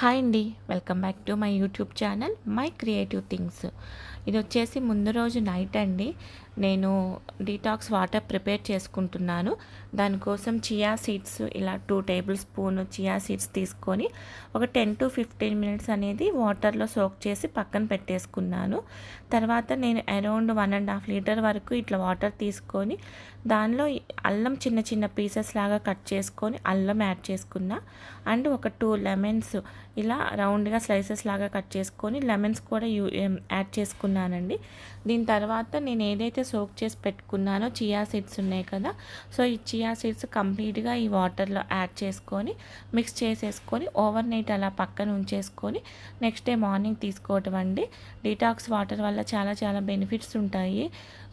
Hi అండి, welcome back to my YouTube channel my creative things. ఇది వచ్చేసి ముందు రోజు నైట్ అండి. నేను డీటాక్స్ వాటర్ ప్రిపేర్ చేసుకుంటున్నాను. దానికోసం చియా సీడ్స్ ఇలా 2 టేబుల్ స్పూన్ చియా సీడ్స్ తీసుకొని ఒక 10 to 15 మినిట్స్ అనేది వాటర్లో సోక్ చేసి పక్కన పెట్టేసుకున్నాను. తర్వాత నేను అరౌండ్ 1.5 లీటర్ వరకు ఇట్లా వాటర్ తీసుకొని దానిలో అల్లం చిన్న చిన్న పీసెస్ లాగా కట్ చేసుకొని అల్లం యాడ్ చేసుకున్నా. అండ్ ఒక 2 లెమన్స్ ఇలా రౌండ్గా స్లైసెస్ లాగా కట్ చేసుకొని లెమన్స్ కూడా యాడ్ చేసుకున్నానండి. దీని తర్వాత నేను ఏదైతే సోక్ చేసి పెట్టుకున్నానో చియా సీడ్స్ ఉన్నాయి కదా, సో ఈ చియా సీడ్స్ కంప్లీట్గా ఈ వాటర్లో యాడ్ చేసుకొని మిక్స్ చేసేసుకొని ఓవర్ నైట్ అలా పక్కన ఉంచేసుకొని నెక్స్ట్ డే మార్నింగ్ తీసుకోవటం అండి. డీటాక్స్ వాటర్ వల్ల చాలా చాలా బెనిఫిట్స్ ఉంటాయి.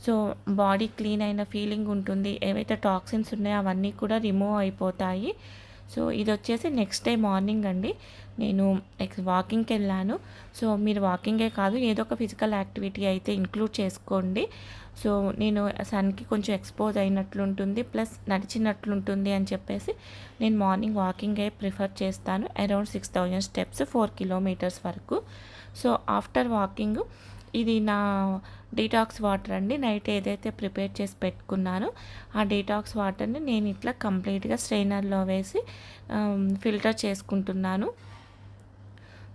సో బాడీ క్లీన్ అయిన ఫీలింగ్ ఉంటుంది. ఏవైతే టాక్సిన్స్ ఉన్నాయో అవన్నీ కూడా రిమూవ్ అయిపోతాయి. సో ఇది వచ్చేసి నెక్స్ట్ డే మార్నింగ్ అండి. నేను వాకింగ్కి వెళ్ళాను. సో మీరు వాకింగే కాదు ఏదో ఒక ఫిజికల్ యాక్టివిటీ అయితే ఇంక్లూడ్ చేసుకోండి. సో నేను సన్కి కొంచెం ఎక్స్పోజ్ అయినట్లుంటుంది, ప్లస్ నడిచినట్లుంటుంది అని చెప్పేసి నేను మార్నింగ్ వాకింగే ప్రిఫర్ చేస్తాను. అరౌండ్ 6000 స్టెప్స్ 4 కిలోమీటర్స్ వరకు. సో ఆఫ్టర్ వాకింగ్ ఇది నా డీటాక్స్ వాటర్ అండి. నైట్ ఏదైతే ప్రిపేర్ చేసి పెట్టుకున్నానో ఆ డీటాక్స్ వాటర్ని నేను ఇట్లా కంప్లీట్గా స్ట్రైనర్లో వేసి ఫిల్టర్ చేసుకుంటున్నాను.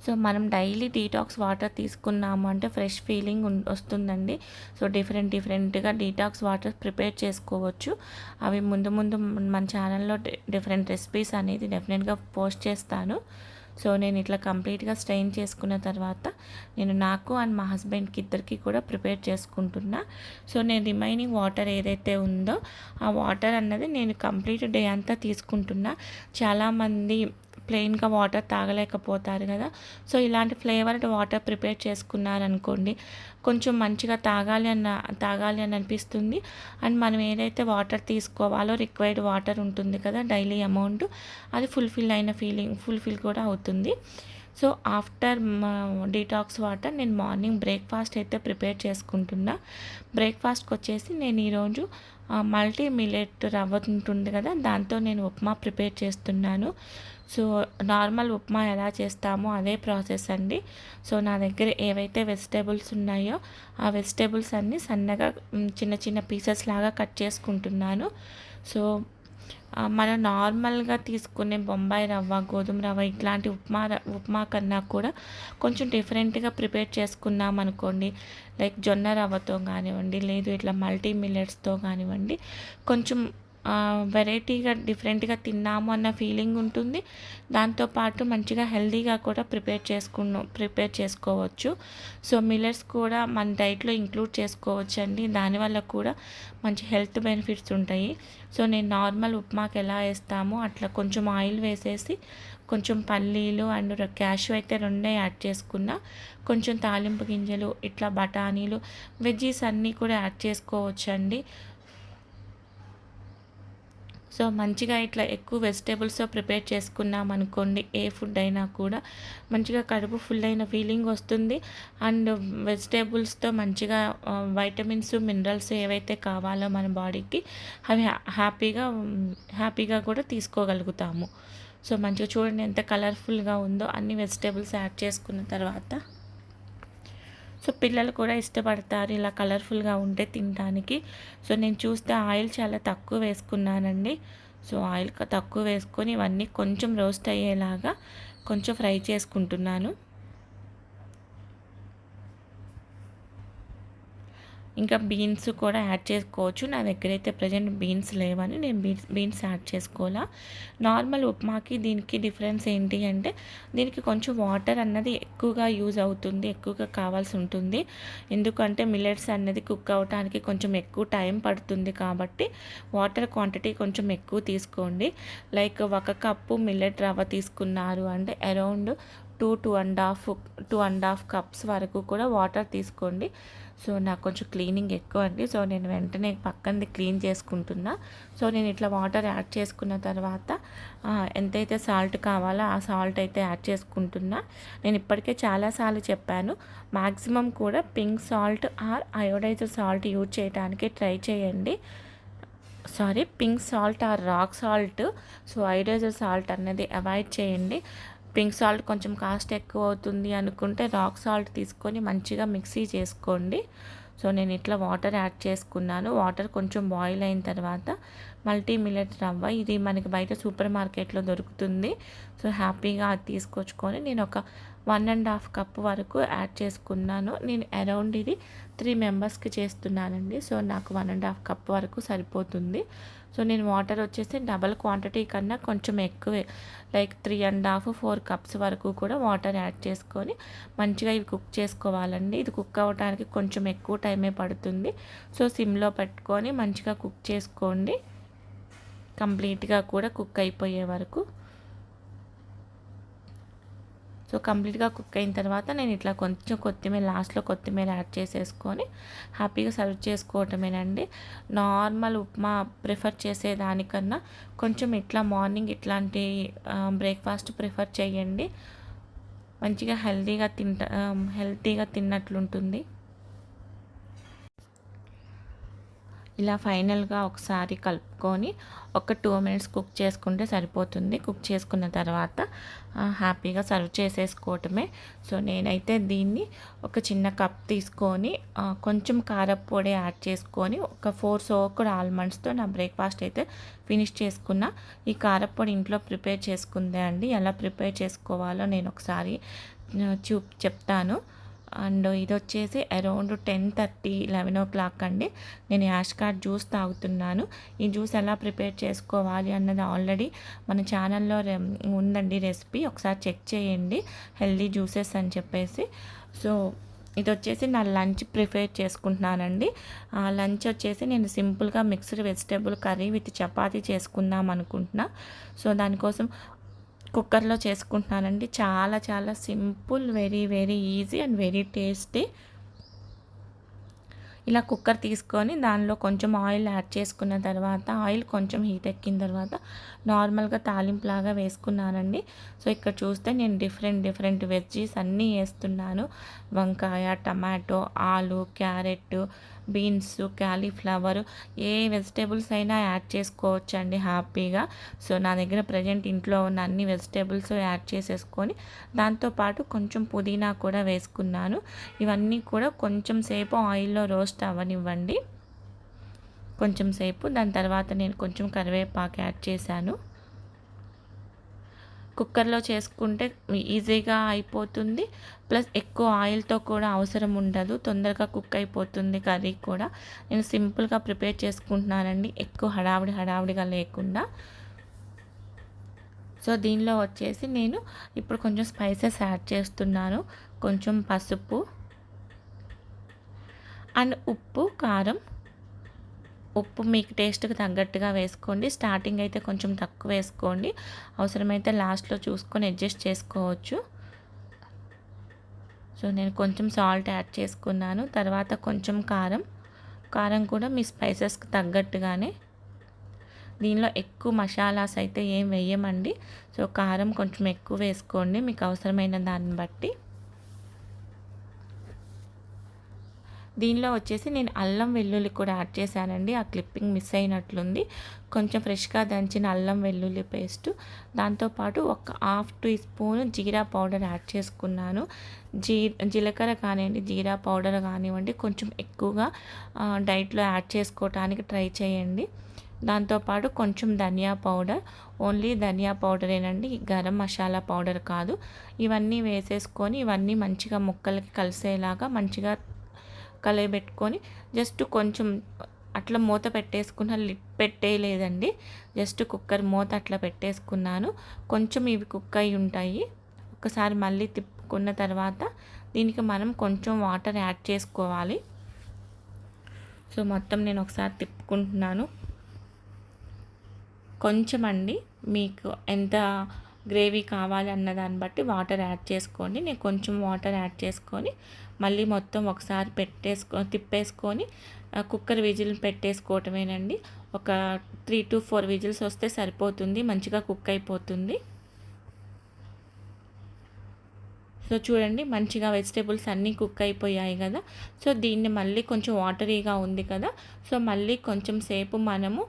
సో మనం డైలీ డీటాక్స్ వాటర్ తీసుకున్నాము అంటే ఫ్రెష్ ఫీలింగ్ వస్తుందండి. సో డిఫరెంట్గా డీటాక్స్ వాటర్ ప్రిపేర్ చేసుకోవచ్చు. అవి ముందు మన ఛానల్లో డిఫరెంట్ రెసిపీస్ అనేది డెఫినెట్గా పోస్ట్ చేస్తాను. సో నేను ఇట్లా కంప్లీట్గా స్ట్రెయిన్ చేసుకున్న తర్వాత నేను నాకు అండ్ మా హస్బెండ్కి ఇద్దరికి కూడా ప్రిపేర్ చేసుకుంటున్నా. సో నేను రిమైనింగ్ వాటర్ ఏదైతే ఉందో ఆ వాటర్ అన్నది నేను కంప్లీట్ డే అంతా తీసుకుంటున్నా. చాలామంది ప్లెయిన్గా వాటర్ తాగలేకపోతారు కదా, సో ఇలాంటి ఫ్లేవర్డ్ వాటర్ ప్రిపేర్ చేసుకున్నారనుకోండి కొంచెం మంచిగా తాగాలి అని అనిపిస్తుంది. అండ్ మనం ఏదైతే వాటర్ తీసుకోవాలో రిక్వైర్డ్ వాటర్ ఉంటుంది కదా డైలీ అమౌంట్, అది ఫుల్ఫిల్ కూడా అవుతుంది. సో ఆఫ్టర్ డీటాక్స్ వాటర్ నేను మార్నింగ్ బ్రేక్ఫాస్ట్ అయితే ప్రిపేర్ చేసుకుంటున్నా. బ్రేక్ఫాస్ట్కి వచ్చేసి నేను ఈరోజు మల్టీ మిల్లెట్ రవ్వ ఉంటుంది కదా, దాంతో నేను ఉప్మా ప్రిపేర్ చేస్తున్నాను. సో నార్మల్ ఉప్మా ఎలా చేస్తామో అదే ప్రాసెస్ అండి. సో నా దగ్గర ఏవైతే వెజిటేబుల్స్ ఉన్నాయో ఆ వెజిటేబుల్స్ అన్నీ సన్నగా చిన్న చిన్న పీసెస్ లాగా కట్ చేసుకుంటున్నాను. సో మనం నార్మల్గా తీసుకునే బొంబాయి రవ్వ, గోధుమ రవ్వ ఇట్లాంటి ఉప్మా కన్నా కూడా కొంచెం డిఫరెంట్గా ప్రిపేర్ చేసుకున్నాం అనుకోండి, లైక్ జొన్న రవ్వతో కానివ్వండి, లేదు ఇట్లా మల్టీ మిల్లెట్స్తో కానివ్వండి, కొంచెం వెరైటీగా డిఫరెంట్గా తిన్నాము అన్న ఫీలింగ్ ఉంటుంది. దాంతోపాటు మంచిగా హెల్తీగా కూడా ప్రిపేర్ చేసుకోవచ్చు. సో మిల్లెట్స్ కూడా మన డైట్లో ఇంక్లూడ్ చేసుకోవచ్చు అండి. దానివల్ల కూడా మంచి హెల్త్ బెనిఫిట్స్ ఉంటాయి. సో నేను నార్మల్ ఉప్మాకి ఎలా వేస్తామో అట్లా కొంచెం ఆయిల్ వేసేసి కొంచెం పల్లీలు అండ్ క్యాష్యూ అయితే రెండే యాడ్ చేసుకున్నా, కొంచెం తాలింపు గింజలు ఇట్లా బఠానీలు వెజ్జీస్ అన్నీ కూడా యాడ్ చేసుకోవచ్చండి. సో మంచిగా ఇట్లా ఎక్కువ వెజిటేబుల్స్తో ప్రిపేర్ చేసుకున్నాం అనుకోండి, ఏ ఫుడ్ అయినా కూడా మంచిగా కడుపు ఫుల్ అయిన ఫీలింగ్ వస్తుంది. అండ్ వెజిటేబుల్స్తో మంచిగా వైటమిన్స్ మినరల్స్ ఏవైతే కావాలో మన బాడీకి అవి హ్యాపీగా కూడా తీసుకోగలుగుతాము. సో మంచిగా చూడండి ఎంత కలర్ఫుల్గా ఉందో. అన్ని వెజిటేబుల్స్ యాడ్ చేసుకున్న తర్వాత సో పిల్లలు కూడా ఇష్టపడతారు ఇలా కలర్ఫుల్గా ఉంటే తినడానికి. సో నేను చూస్తే ఆయిల్ చాలా తక్కువ వేసుకున్నానండి. సో ఆయిల్ తక్కువ వేసుకొని ఇవన్నీ కొంచెం రోస్ట్ అయ్యేలాగా కొంచెం ఫ్రై చేసుకుంటున్నాను. ఇంకా బీన్స్ కూడా యాడ్ చేసుకోవచ్చు. నా దగ్గర అయితే ప్రజెంట్ బీన్స్ లేవని నేను బీన్స్ యాడ్ చేసుకోవాలా. నార్మల్ ఉప్మాకి దీనికి డిఫరెన్స్ ఏంటి అంటే దీనికి కొంచెం వాటర్ అన్నది ఎక్కువగా యూజ్ అవుతుంది, ఎక్కువగా కావాల్సి ఉంటుంది. ఎందుకంటే మిల్లెట్స్ అన్నది కుక్ అవడానికి కొంచెం ఎక్కువ టైం పడుతుంది కాబట్టి వాటర్ క్వాంటిటీ కొంచెం ఎక్కువ తీసుకోండి. లైక్ 1 కప్పు మిల్లెట్ రవ్వ తీసుకున్నారు అంటే అరౌండ్ 2.5 కప్స్ వరకు కూడా వాటర్ తీసుకోండి. సో నాకు కొంచెం క్లీనింగ్ ఎక్కువ అండి. సో నేను వెంటనే పక్కనది క్లీన్ చేసుకుంటున్నా. సో నేను ఇట్లా వాటర్ యాడ్ చేసుకున్న తర్వాత ఎంతైతే సాల్ట్ కావాలో ఆ సాల్ట్ అయితే యాడ్ చేసుకుంటున్నా. నేను ఇప్పటికే చాలాసార్లు చెప్పాను, మ్యాక్సిమం కూడా pink salt or iodized salt use చేయడానికి ట్రై చేయండి. Pink salt or rock salt. So iodized salt అన్నది అవాయిడ్ చేయండి. పింక్ సాల్ట్ కొంచెం కాస్ట్ ఎక్కువ అవుతుంది అనుకుంటే రాక్ సాల్ట్ తీసుకొని మంచిగా మిక్సీ చేసుకోండి. సో నేను ఇట్లా వాటర్ యాడ్ చేసుకున్నాను. వాటర్ కొంచెం బాయిల్ అయిన తర్వాత మల్టీ మిల్లెట్ రవ్వ, ఇది మనకి బయట సూపర్ మార్కెట్లో దొరుకుతుంది. సో హ్యాపీగా అది తీసుకొచ్చుకొని నేను ఒక 1.5 కప్ వరకు యాడ్ చేసుకున్నాను. నేను అరౌండ్ ఇది 3 మెంబర్స్కి చేస్తున్నానండి. సో నాకు 1.5 కప్ వరకు సరిపోతుంది. సో నేను వాటర్ వచ్చేసి డబల్ క్వాంటిటీ కన్నా కొంచెం ఎక్కువే, లైక్ 3.5 4 కప్స్ వరకు కూడా వాటర్ యాడ్ చేసుకొని మంచిగా ఇవి కుక్ చేసుకోవాలండి. ఇది కుక్ అవ్వడానికి కొంచెం ఎక్కువ టైమే పడుతుంది. సో సిమ్లో పెట్టుకొని మంచిగా కుక్ చేసుకోండి, కంప్లీట్గా కూడా కుక్ అయిపోయే వరకు. సో కంప్లీట్గా కుక్ అయిన తర్వాత నేను ఇట్లా కొంచెం కొత్తిమీర, లాస్ట్లో కొత్తిమీర యాడ్ చేసేసుకొని హ్యాపీగా సర్వ్ చేసుకోవటమేనండి. నార్మల్ ఉప్మా ప్రిఫర్ చేసేదానికన్నా కొంచెం ఇట్లా మార్నింగ్ ఇట్లాంటి బ్రేక్ఫాస్ట్ ప్రిఫర్ చేయండి. మంచిగా హెల్తీగా తిన్నట్లుంటుంది. ఇలా ఫైనల్గా ఒకసారి కలుపుకొని ఒక 2 మినిట్స్ కుక్ చేసుకుంటే సరిపోతుంది. కుక్ చేసుకున్న తర్వాత హ్యాపీగా సర్వ్ చేసేసుకోవటమే. సో నేనైతే దీన్ని ఒక చిన్న కప్ తీసుకొని కొంచెం కారప్పొడి యాడ్ చేసుకొని ఒక 4 సోక్డ్ ఆల్మండ్స్తో నా బ్రేక్ఫాస్ట్ అయితే ఫినిష్ చేసుకున్నా. ఈ కారప్పొడి ఇంట్లో ప్రిపేర్ చేసుకుందే అండి. ఎలా ప్రిపేర్ చేసుకోవాలో నేను ఒకసారి చెప్తాను. అండ్ ఇది వచ్చేసి అరౌండ్ 10:30 11 o'clock అండి. నేను యాష్ కార్డ్ జ్యూస్ తాగుతున్నాను. ఈ జ్యూస్ ఎలా ప్రిపేర్ చేసుకోవాలి అన్నది ఆల్రెడీ మన ఛానల్లో ఉందండి రెసిపీ, ఒకసారి చెక్ చేయండి, హెల్దీ జ్యూసెస్ అని చెప్పేసి. సో ఇది వచ్చేసి నా లంచ్ ప్రిపేర్ చేసుకుంటున్నానండి. లంచ్ వచ్చేసి నేను సింపుల్గా mixed vegetable curry with chapati చేసుకుందాం అనుకుంటున్నా. సో దానికోసం కుక్కర్లో చేసుకుంటున్నానండి. చాలా చాలా simple, very very easy and very tasty. ఇలా కుక్కర్ తీసుకొని దానిలో కొంచెం ఆయిల్ యాడ్ చేసుకున్న తర్వాత, ఆయిల్ కొంచెం హీట్ ఎక్కిన తర్వాత నార్మల్గా తాలింపులాగా వేసుకున్నానండి. సో ఇక్కడ చూస్తే నేను డిఫరెంట్ వెజ్జీస్ అన్నీ వేస్తున్నాను. వంకాయ, టమాటో, ఆలు, క్యారెట్, బీన్స్, క్యాలీఫ్లవర్, ఏ వెజిటేబుల్స్ అయినా యాడ్ చేసుకోవచ్చు అండి హ్యాపీగా. సో నా దగ్గర ప్రజెంట్ ఇంట్లో ఉన్న అన్ని వెజిటేబుల్స్ యాడ్ చేసేసుకొని దాంతోపాటు కొంచెం పుదీనా కూడా వేసుకున్నాను. ఇవన్నీ కూడా కొంచెం సేపు ఆయిల్లో రోస్ట్ అవ్వనివ్వండి, కొంచెం సేపు. దాని తర్వాత నేను కొంచెం కరివేపాకు యాడ్ చేశాను. కుక్కర్లో చేసుకుంటే ఈజీగా అయిపోతుంది, ప్లస్ ఎక్కువ ఆయిల్తో కూడా అవసరం ఉండదు, తొందరగా కుక్ అయిపోతుంది కర్రీ కూడా. నేను సింపుల్గా ప్రిపేర్ చేసుకుంటున్నానండి, ఎక్కువ హడావిడిగా లేకుండా. సో దీనిలో వచ్చేసి నేను ఇప్పుడు కొంచెం స్పైసెస్ యాడ్ చేస్తున్నాను. కొంచెం పసుపు అండ్ ఉప్పు, కారం. ఉప్పు మీకు టేస్ట్కి తగ్గట్టుగా వేసుకోండి. స్టార్టింగ్ అయితే కొంచెం తక్కువ వేసుకోండి, అవసరమైతే లాస్ట్లో చూసుకొని అడ్జస్ట్ చేసుకోవచ్చు. సో నేను కొంచెం సాల్ట్ యాడ్ చేసుకున్నాను. తర్వాత కొంచెం కారం కూడా మీ స్పైసెస్కి తగ్గట్టుగానే. దీనిలో ఎక్కువ మసాలాస్ అయితే ఏం వేయమండి. సో కారం కొంచెం ఎక్కువ వేసుకోండి మీకు అవసరమైన దాన్ని బట్టి. దీనిలో వచ్చేసి నేను అల్లం వెల్లుల్లి కూడా యాడ్ చేశానండి. ఆ క్లిప్పింగ్ మిస్ అయినట్లుంది. కొంచెం ఫ్రెష్గా దంచిన అల్లం వెల్లుల్లి పేస్ట్, దాంతోపాటు ఒక 1/2 టీ స్పూన్ జీరా పౌడర్ యాడ్ చేసుకున్నాను. జీలకర్ర కానివ్వండి, జీరా పౌడర్ కానివ్వండి, కొంచెం ఎక్కువగా డైట్లో యాడ్ చేసుకోవడానికి ట్రై చేయండి. దాంతోపాటు కొంచెం ధనియా పౌడర్, ఓన్లీ ధనియా పౌడరేనండి, గరం మసాలా పౌడర్ కాదు. ఇవన్నీ వేసేసుకొని ఇవన్నీ మంచిగా ముక్కలకి కలిసేలాగా మంచిగా కలయబెట్టుకొని జస్ట్ కొంచెం అట్లా మూత పెట్టేసుకున్న, లిడ్ పెట్టేయలేదండి, జస్ట్ కుక్కర్ మూత అట్లా పెట్టేసుకున్నాను. కొంచెం ఇవి కుక్ అయి ఉంటాయి. ఒకసారి మళ్ళీ తిప్పుకున్న తర్వాత దీనికి మనం కొంచెం వాటర్ యాడ్ చేసుకోవాలి. సో మొత్తం నేను ఒకసారి తిప్పుకుంటున్నాను. కొంచెం అండి, మీకు ఎంత గ్రేవీ కావాలి అన్న దాన్ని బట్టి వాటర్ యాడ్ చేసుకోండి. నేను కొంచెం వాటర్ యాడ్ చేసుకొని మళ్ళీ మొత్తం ఒకసారి తిప్పేసుకొని కుక్కర్ విజిల్ పెట్టేసుకోవటమేనండి. ఒక 3 to 4 విజిల్స్ వస్తే సరిపోతుంది, మంచిగా కుక్ అయిపోతుంది. సో చూడండి, మంచిగా వెజిటేబుల్స్ అన్నీ కుక్ అయిపోయాయి కదా. సో దీన్ని మళ్ళీ కొంచెం వాటరీగా ఉంది కదా, సో మళ్ళీ కొంచెం సేపు మనము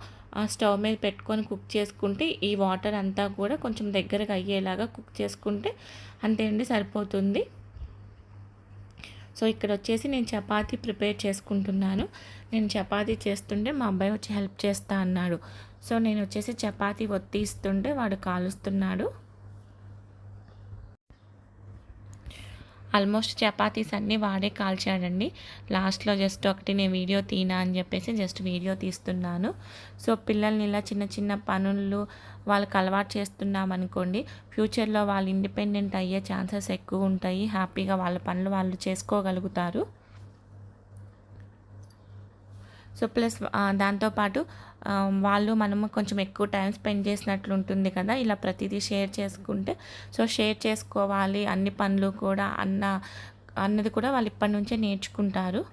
స్టవ్ మీద పెట్టుకొని కుక్ చేసుకుంటే ఈ వాటర్ అంతా కూడా కొంచెం దగ్గరగా అయ్యేలాగా కుక్ చేసుకుంటే అంతే అండి, సరిపోతుంది. సో ఇక్కడ వచ్చేసి నేను చపాతీ ప్రిపేర్ చేసుకుంటున్నాను. నేను చపాతీ చేస్తుంటే మా అబ్బాయి వచ్చి హెల్ప్ చేస్తా అన్నాడు. సో నేను వచ్చేసి చపాతీ ఒత్తిస్తుంటే వాడు కాలుస్తున్నాడు. ఆల్మోస్ట్ చపాతీస్ అన్నీ వాడే కాల్చాడండి. లాస్ట్లో జస్ట్ ఒకటి నేను వీడియో తీనా అని చెప్పేసి జస్ట్ వీడియో తీస్తున్నాను. సో పిల్లల్ని ఇలా చిన్న చిన్న పనులు వాళ్ళకి అలవాటు చేస్తున్నామనుకోండి, ఫ్యూచర్లో వాళ్ళు ఇండిపెండెంట్ అయ్యే ఛాన్సెస్ ఎక్కువ ఉంటాయి. హ్యాపీగా వాళ్ళ పనులు వాళ్ళు చేసుకోగలుగుతారు. సో ప్లస్ దాంతోపాటు వాళ్ళు మనము కొంచెం ఎక్కువ టైం స్పెండ్ చేసినట్లు ఉంటుంది కదా, ఇలా ప్రతిదీ షేర్ చేసుకుంటే. సో షేర్ చేసుకోవాలి అన్ని పనులు కూడా అన్నది కూడా వాళ్ళు ఇప్పటి నుంచే నేర్చుకుంటారు.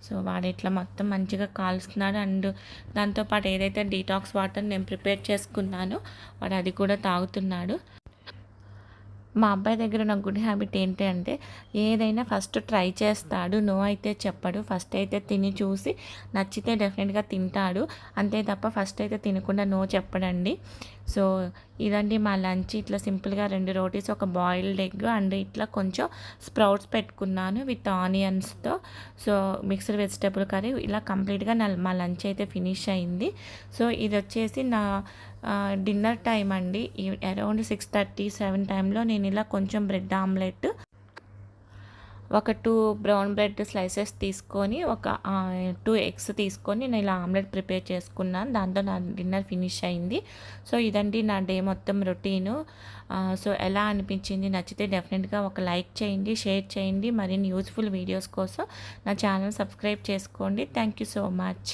సో వాడు ఇట్లా మొత్తం మంచిగా కాలుస్తున్నాడు. అండ్ దాంతోపాటు ఏదైతే డీటాక్స్ వాటర్ నేను ప్రిపేర్ చేసుకున్నానో వాడు అది కూడా తాగుతున్నాడు. మా అబ్బాయి దగ్గర ఉన్న గుడ్ హ్యాబిట్ ఏంటి అంటే, ఏదైనా ఫస్ట్ ట్రై చేస్తాడు, నో అయితే చెప్పడు. ఫస్ట్ అయితే తిని చూసి నచ్చితే డెఫినెట్గా తింటాడు, అంతే తప్ప ఫస్ట్ అయితే తినకుండా నో చెప్పడండి. సో ఇదండి మా లంచ్. ఇట్లా సింపుల్గా 2 రోటీస్, ఒక బాయిల్డ్ ఎగ్ అండ్ ఇట్లా కొంచెం స్ప్రౌట్స్ పెట్టుకున్నాను విత్ ఆనియన్స్తో. So mixed vegetable curry. ఇలా కంప్లీట్గా మా లంచ్ అయితే ఫినిష్ అయింది. సో ఇది వచ్చేసి నా డిన్నర్ టైం అండి. అరౌండ్ 6:30-7 టైంలో నేను ఇలా కొంచెం బ్రెడ్ ఆమ్లెట్, ఒక 2 బ్రౌన్ బ్రెడ్ స్లైసెస్ తీసుకొని, ఒక 2 ఎగ్స్ తీసుకొని నేను ఇలా ఆమ్లెట్ ప్రిపేర్ చేసుకున్నాను. దాంతో నా డిన్నర్ ఫినిష్ అయింది. సో ఇదండి నా డే మొత్తం రొటీను. సో ఎలా అనిపించింది? నచ్చితే డెఫినెట్గా ఒక లైక్ చేయండి, షేర్ చేయండి. మరిన్ని యూస్ఫుల్ వీడియోస్ కోసం నా ఛానల్ సబ్స్క్రైబ్ చేసుకోండి. Thank you so much.